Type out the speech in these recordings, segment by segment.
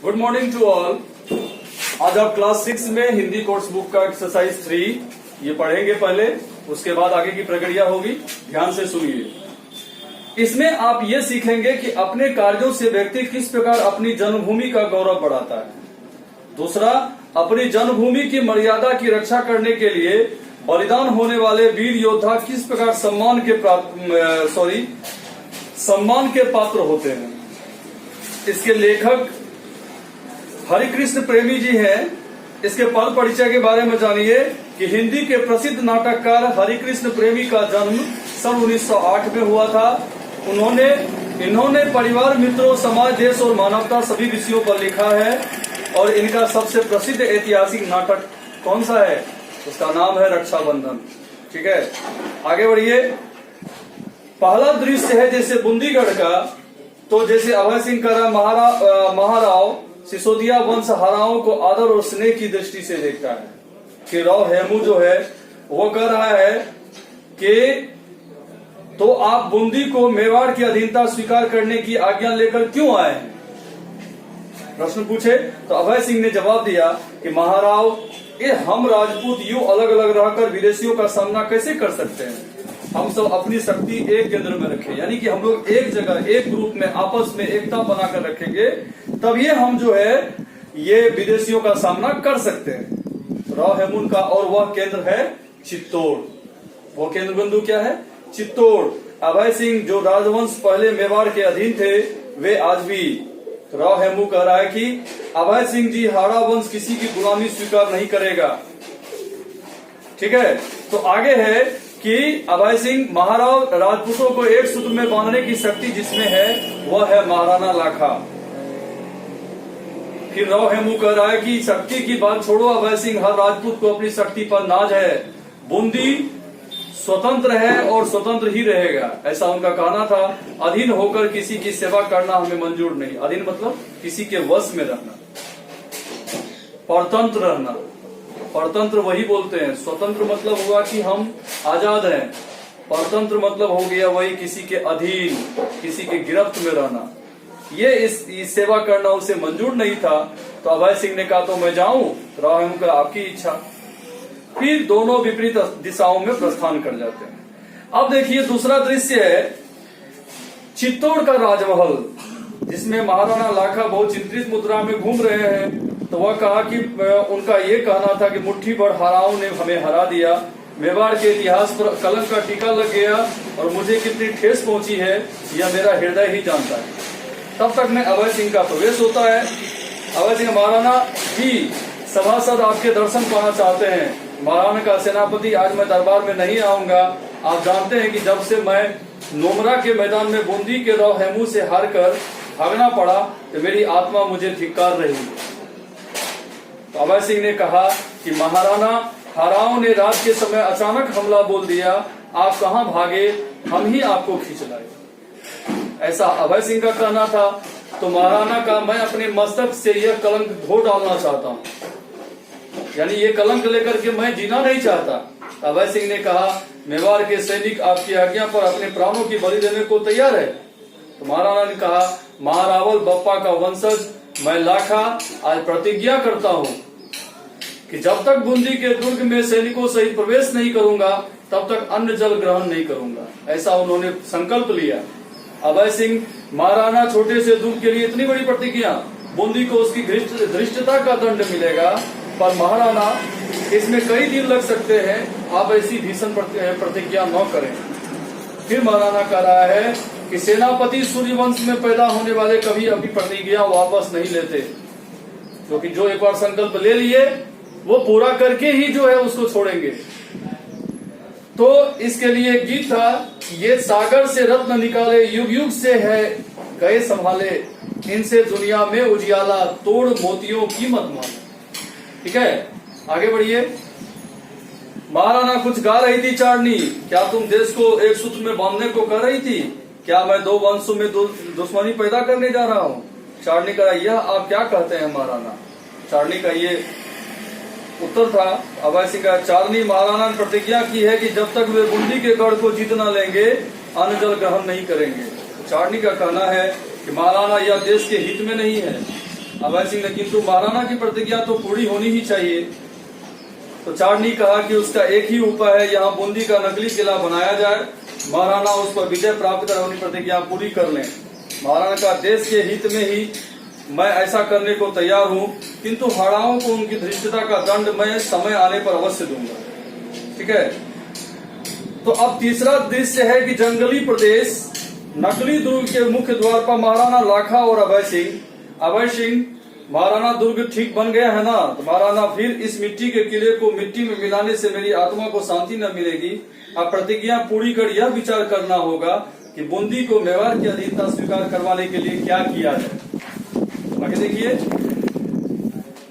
Good morning to all. आज आप class 6 में हिंदी कोर्स बुक का एक्सरसाइज 3 ये पढ़ेंगे पहले, उसके बाद आगे की प्रक्रिया होगी। ध्यान से सुनिए। इसमें आप ये सीखेंगे कि अपने कार्यों से व्यक्ति किस प्रकार अपनी जन्मभूमि का गौरव बढ़ाता है। दूसरा, अपनी जन्मभूमि की मर्यादा की रक्षा करने के लिए बलिदान होने वाले वीर योद्धा किस प्रकार सम्मान के पात्र होते हैं। इसके लेखक हरिकृष्ण प्रेमी जी हैं। इसके पद परिचय के बारे में जानिए कि हिंदी के प्रसिद्ध नाटककार हरिकृष्ण प्रेमी का जन्म सन 1908 में हुआ था। इन्होंने परिवार, मित्रों, समाज, देश और मानवता सभी विषयों पर लिखा है और इनका सबसे प्रसिद्ध ऐतिहासिक नाटक कौन सा है? उसका नाम है रक्षाबंधन। ठीक है, आगे बढ़िए। पहला दृश्य है जैसे बूंदीगढ़ का, तो जैसे अभय सिंह का महाराव सिसोदिया वंश हराओं को आदर और स्नेह की दृष्टि से देखता है कि राव हेमू जो है वो कह रहा है कि तो आप बूंदी को मेवाड़ की अधीनता स्वीकार करने की आज्ञा लेकर क्यों आए हैं? प्रश्न पूछे तो अभय सिंह ने जवाब दिया कि महाराव, ये हम राजपूत यूं अलग अलग रहकर विदेशियों का सामना कैसे कर सकते हैं? हम सब अपनी शक्ति एक केंद्र में रखें, यानी कि हम लोग एक जगह, एक ग्रुप में आपस में एकता बनाकर रखेंगे, तभी हम जो है ये विदेशियों का सामना कर सकते हैं। राव हेमून का और वह केंद्र है चित्तौड़। वो केंद्र बिंदु क्या है? चित्तौड़। अभय सिंह जो राजवंश पहले मेवाड़ के अधीन थे, वे आज भी। राव हेमू कह रहा है कि अभय सिंह जी हाड़ा वंश किसी की गुलामी स्वीकार नहीं करेगा। ठीक है, तो आगे है कि अभय सिंह महाराव राजपूतों को एक सूत्र में बांधने की शक्ति जिसमें है वह है महाराणा लाखा। फिर राव हेमू कह रहा है कि शक्ति की बात छोड़ो, अभय सिंह हर राजपूत को अपनी शक्ति पर नाज है। बूंदी स्वतंत्र है और स्वतंत्र ही रहेगा, ऐसा उनका कहना था। अधीन होकर किसी की सेवा करना हमें मंजूर नहीं। अधीन मतलब किसी के वश में रहना, परतंत्र रहना। परतंत्र वही बोलते हैं। स्वतंत्र मतलब हुआ कि हम आजाद हैं, परतंत्र मतलब हो गया वही किसी के अधीन, किसी के गिरफ्त में रहना। ये इस सेवा करना उसे मंजूर नहीं था। तो अभय सिंह ने कहा तो मैं जाऊं। राव हेमू का आपकी इच्छा। फिर दोनों विपरीत दिशाओं में प्रस्थान कर जाते हैं। अब देखिए दूसरा दृश्य है चित्तौड़ का राजमहल, जिसमें महाराणा लाखा बहुत चिंतित मुद्रा में घूम रहे हैं। तो वह कहा कि उनका ये कहना था कि मुट्ठी भर हराओं ने हमें हरा दिया, मेवाड़ के इतिहास पर कलंक का टीका लग गया और मुझे कितनी ठेस पहुंची है यह मेरा हृदय ही जानता है। तब तक में अभय सिंह का प्रवेश होता है। अभय सिंह, महाराणा जी, सभासद आपके दर्शन पाना चाहते हैं। महाराणा का सेनापति, आज मैं दरबार में नहीं आऊंगा। आप जानते हैं कि जब से मैं नोमरा के मैदान में बूंदी के राव हेमू से हारकर भागना पड़ा तो मेरी आत्मा मुझे धिक्कार रही। तो अभय सिंह ने कहा कि महाराणा, हराओं ने रात के समय अचानक हमला बोल दिया, आप कहां भागे, हम ही आपको खींच लाए। ऐसा अभय सिंह का कहना था। तो महाराणा का, मैं अपने मस्तक से यह कलंक धो डालना चाहता हूं, यानी ये कलंक लेकर के मैं जीना नहीं चाहता। अभय सिंह ने कहा, मेवाड़ के सैनिक आपकी आज्ञा पर अपने प्राणों की बलि देने को तैयार है। तो महाराणा ने कहा, महारावल बप्पा का वंशज मैं लाखा आज प्रतिज्ञा करता हूं कि जब तक बूंदी के दुर्ग में सैनिकों सहित प्रवेश नहीं करूंगा तब तक अन्न जल ग्रहण नहीं करूंगा। ऐसा उन्होंने संकल्प लिया। अभय सिंह, महाराणा छोटे से दुर्ग के लिए इतनी बड़ी प्रतिज्ञा, बूंदी को उसकी धृष्टता का दंड मिलेगा, पर महाराणा इसमें कई दिन लग सकते हैं, आप ऐसी भीषण प्रतिज्ञा न करें। फिर महाराणा कह रहा है कि सेनापति सूर्यवंश में पैदा होने वाले कभी अपनी प्रतिज्ञा वापस नहीं लेते, क्योंकि जो एक बार संकल्प ले लिए वो पूरा करके ही जो है उसको छोड़ेंगे। तो इसके लिए गीत था, ये सागर से रत्न निकाले, युग युग से है गए संभाले, इनसे दुनिया में उजियाला, तोड़ मोतियों की मत माने। ठीक है, आगे बढ़िए। महाराणा कुछ गा रही थी चारनी, क्या तुम देश को एक सूत्र में बांधने को कर रही थी? क्या मैं दो वंशों में दुश्मनी पैदा करने जा रहा हूँ? चारनी का, यह आप क्या कहते हैं महाराणा? चारनी का ये उत्तर था अभय सिंह का, चारनी, महाराणा ने प्रतिज्ञा की है कि जब तक वे बूंदी के गढ़ को जीत न लेंगे अन्न जल ग्रहण नहीं करेंगे। चारनी का कहना है कि महाराणा, यह देश के हित में नहीं है। अभय सिंह ने किंतु महाराणा की प्रतिज्ञा तो पूरी होनी ही चाहिए। तो चार्ड ने कहा कि उसका एक ही उपाय है, यहाँ बूंदी का नकली किला बनाया जाए, महाराणा उस पर विजय प्राप्त कर अपनी प्रतिज्ञा पूरी कर लें। महाराणा का देश के हित में ही मैं ऐसा करने को तैयार हूँ, किंतु हाड़ाओं को उनकी धृष्टता का दंड मैं समय आने पर अवश्य दूंगा। ठीक है। तो अब तीसरा दृश्य है कि जंगली प्रदेश नकली दुर्ग के मुख्य द्वार पर महाराणा लाखा और अभय सिंह महाराणा दुर्ग ठीक बन गया है ना, तो महाराणा फिर इस मिट्टी के किले को मिट्टी में मिलाने से मेरी आत्मा को शांति न मिलेगी। अब प्रतिज्ञा पूरी कर यह विचार करना होगा कि बूंदी को मेवाड़ की अधीनता स्वीकार करवाने के लिए क्या किया जाए। आगे देखिए।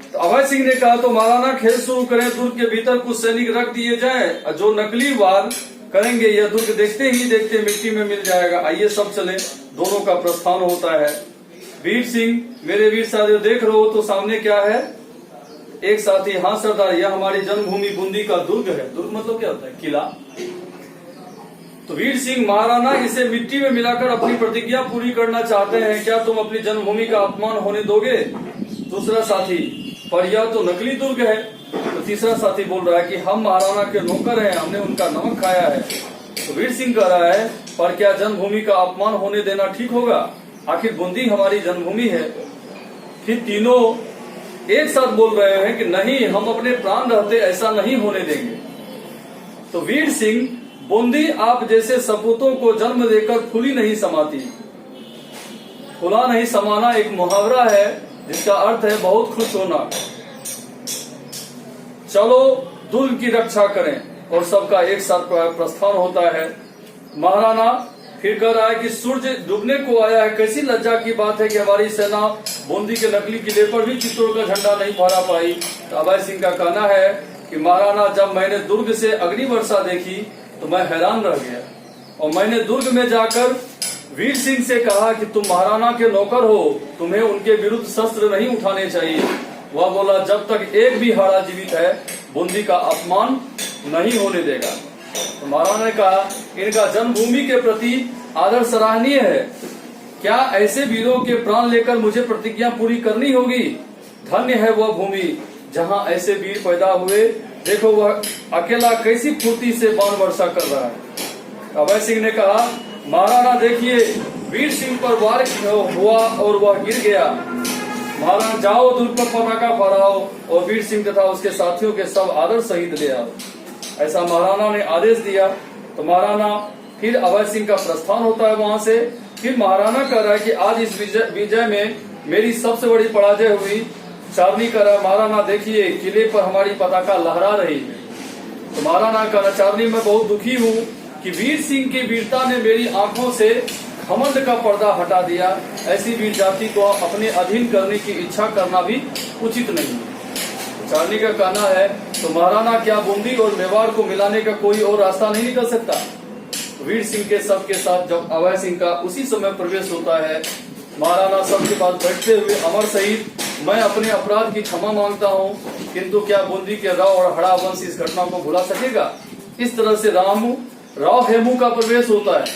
तो अभय सिंह ने कहा तो महाराणा खेल शुरू करें, दुर्ग के भीतर कुछ सैनिक रख दिए जाएं, जो नकली वार करेंगे यह दुर्ग देखते ही देखते मिट्टी में मिल जाएगा। आइए सब चले। दोनों का प्रस्थान होता है। वीर सिंह, मेरे वीर साथियों देख रहे हो तो सामने क्या है? एक साथी, हाँ सरदार, यह हमारी जन्मभूमि बूंदी का दुर्ग है। दुर्ग मतलब क्या होता है? किला। तो वीर सिंह, महाराणा इसे मिट्टी में मिलाकर अपनी प्रतिज्ञा पूरी करना चाहते हैं, क्या तुम अपनी जन्मभूमि का अपमान होने दोगे? दूसरा साथी, पर यह तो नकली दुर्ग है। तो तीसरा साथी बोल रहा है कि हम महाराणा के नौकर हैं, हमने उनका नमक खाया है। तो वीर सिंह कह रहा है, पर क्या जन्मभूमि का अपमान होने देना ठीक होगा? आखिर बूंदी हमारी जन्मभूमि है। फिर तीनों एक साथ बोल रहे हैं कि नहीं, हम अपने प्राण रहते ऐसा नहीं होने देंगे। तो वीर सिंह, बूंदी आप जैसे सपूतों को जन्म देकर फूली नहीं समाती। फूला नहीं समाना एक मुहावरा है जिसका अर्थ है बहुत खुश होना। चलो दुर्ग की रक्षा करें। और सबका एक साथ प्रस्थान होता है। महाराणा फिर कह रहा है कि सूर्य डूबने को आया है, कैसी लज्जा की बात है कि हमारी सेना बूंदी के नकली किले पर भी चित्तौड़ का झंडा नहीं फहरा पाई। तो अभय सिंह का कहना है कि महाराणा, जब मैंने दुर्ग से अग्नि वर्षा देखी तो मैं हैरान रह गया, और मैंने दुर्ग में जाकर वीर सिंह से कहा कि तुम महाराणा के नौकर हो, तुम्हें उनके विरुद्ध शस्त्र नहीं उठाने चाहिए। वह बोला, जब तक एक भी हाड़ा जीवित है बूंदी का अपमान नहीं होने देगा। तो महाराणा ने कहा, इनका जन्मभूमि के प्रति आदर सराहनीय है, क्या ऐसे वीरों के प्राण लेकर मुझे प्रतिज्ञा पूरी करनी होगी? धन्य है वह भूमि जहां ऐसे वीर पैदा हुए। देखो वह अकेला कैसी फुर्ती से बाण वर्षा कर रहा है। अभय सिंह ने कहा, महाराणा देखिए, वीर सिंह पर वार हुआ और वह गिर गया। महाराणा, जाओ दुर्ग पर पताका फहराओ और वीर सिंह तथा उसके साथियों के सब आदर सहित ले आओ। ऐसा महाराणा ने आदेश दिया। तो महाराणा फिर अभय सिंह का प्रस्थान होता है वहां से। फिर महाराणा कह रहा है कि आज इस विजय में मेरी सबसे बड़ी पराजय हुई। चार्नी कह रहा है, महाराणा देखिए, किले पर हमारी पताका लहरा रही है। तो महाराणा कह रहा, चार्नी, मैं बहुत दुखी हूँ कि वीर सिंह की वीरता ने मेरी आंखों से घमंड का पर्दा हटा दिया। ऐसी वीर जाति को अपने अधीन करने की इच्छा करना भी उचित नहीं है। चार्नी का कहना है, तो महाराणा, क्या बूंदी और मेवाड़ को मिलाने का कोई और रास्ता नहीं निकल सकता? वीर सिंह के सब के साथ जब अभय सिंह का उसी समय प्रवेश होता है, महाराणा सबके पास बैठते हुए, अमर शहीद, मैं अपने अपराध की क्षमा मांगता हूँ, किंतु क्या बूंदी के राव और हड़ा वंश इस घटना को भुला सकेगा? इस तरह से राव हेमू का प्रवेश होता है।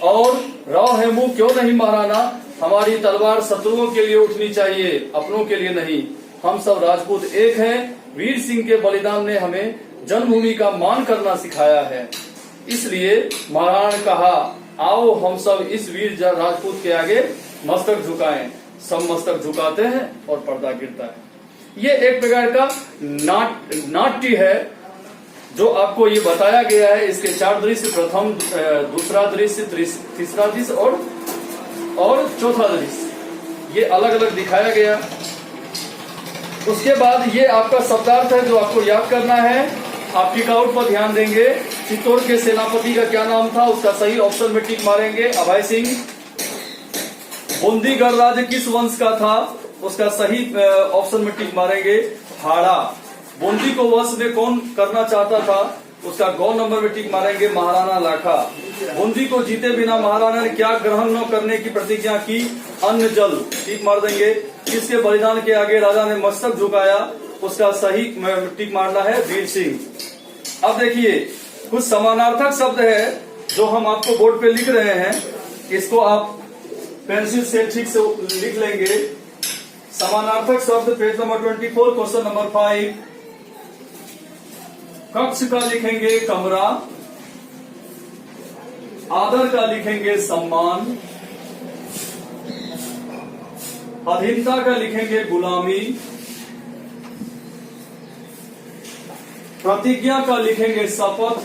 और राव हेमू, क्यों नहीं महाराणा, हमारी तलवार शत्रुओं के लिए उठनी चाहिए, अपनों के लिए नहीं। हम सब राजपूत एक हैं। वीर सिंह के बलिदान ने हमें जन्मभूमि का मान करना सिखाया है। इसलिए महाराणा ने कहा, आओ हम सब इस वीर राजपूत के आगे मस्तक झुकाएं। सब मस्तक झुकाते हैं और पर्दा गिरता है। ये एक प्रकार का नाट्य है जो आपको ये बताया गया है। इसके 4 दृश्य, प्रथम, दूसरा दृश्य, तीसरा दृश्य और चौथा दृश्य, ये अलग अलग दिखाया गया। उसके बाद ये आपका शब्दार्थ है जो आपको याद करना है। आप टिक आउट पर ध्यान देंगे। चित्तौड़ के सेनापति का क्या नाम था, उसका सही ऑप्शन में टिक मारेंगे, अभय सिंह। बूंदी गणराज्य किस वंश का था, उसका सही ऑप्शन में टिक मारेंगे, हाड़ा। बूंदी को वश में कौन करना चाहता था, उसका गौ नंबर में टिक मारेंगे, महाराणा लाखा। बूंदी को जीते बिना महाराणा ने क्या ग्रहण न करने की प्रतिज्ञा की, अन्न जल, टिक मार देंगे। किसके बलिदान के आगे राजा ने मस्तक झुकाया, उसका सही टिक मारना है, वीर सिंह। अब देखिए, कुछ समानार्थक शब्द है जो हम आपको बोर्ड पे लिख रहे हैं, इसको आप पेंसिल से ठीक से लिख लेंगे। समानार्थक शब्द पेज नंबर 24, क्वेश्चन नंबर 5। कक्ष का लिखेंगे कमरा, आदर का लिखेंगे सम्मान, अधीनता का लिखेंगे गुलामी, प्रतिज्ञा का लिखेंगे शपथ,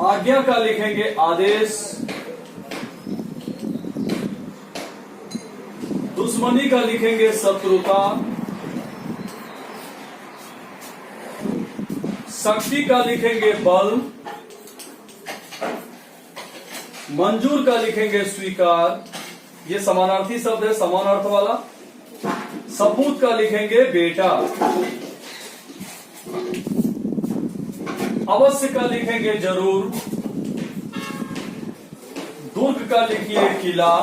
आज्ञा का लिखेंगे आदेश, दुश्मनी का लिखेंगे शत्रुता, शक्ति का लिखेंगे बल, मंजूर का लिखेंगे स्वीकार, ये समानार्थी शब्द है समान अर्थ वाला। सपूत का लिखेंगे बेटा, अवश्य का लिखेंगे जरूर, दुर्ग का लिखिए किला,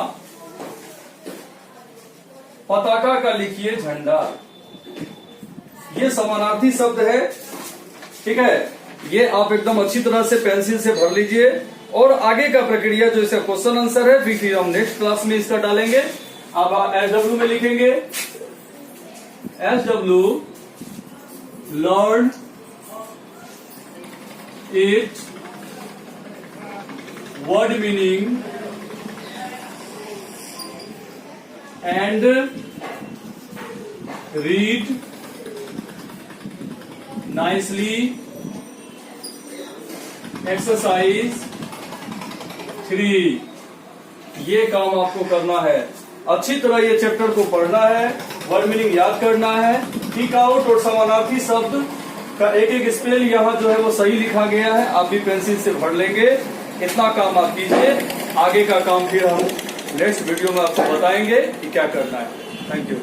पताका का लिखिए झंडा। ये समानार्थी शब्द है, ठीक है। ये आप एकदम अच्छी तरह से पेंसिल से भर लीजिए और आगे का प्रक्रिया जो इसका क्वेश्चन आंसर है फिर हम नेक्स्ट क्लास में इसका डालेंगे। आप SW में लिखेंगे SW learn it, word meaning and read nicely exercise 3। ये काम आपको करना है, अच्छी तरह ये चैप्टर को पढ़ना है, वर्ड मीनिंग याद करना है, टिक आउट और समानार्थी शब्द का एक एक स्पेल यहाँ जो है वो सही लिखा गया है, आप भी पेंसिल से भर लेंगे। इतना काम आप कीजिए, आगे का काम फिर हम नेक्स्ट वीडियो में आपको बताएंगे कि क्या करना है। Thank you.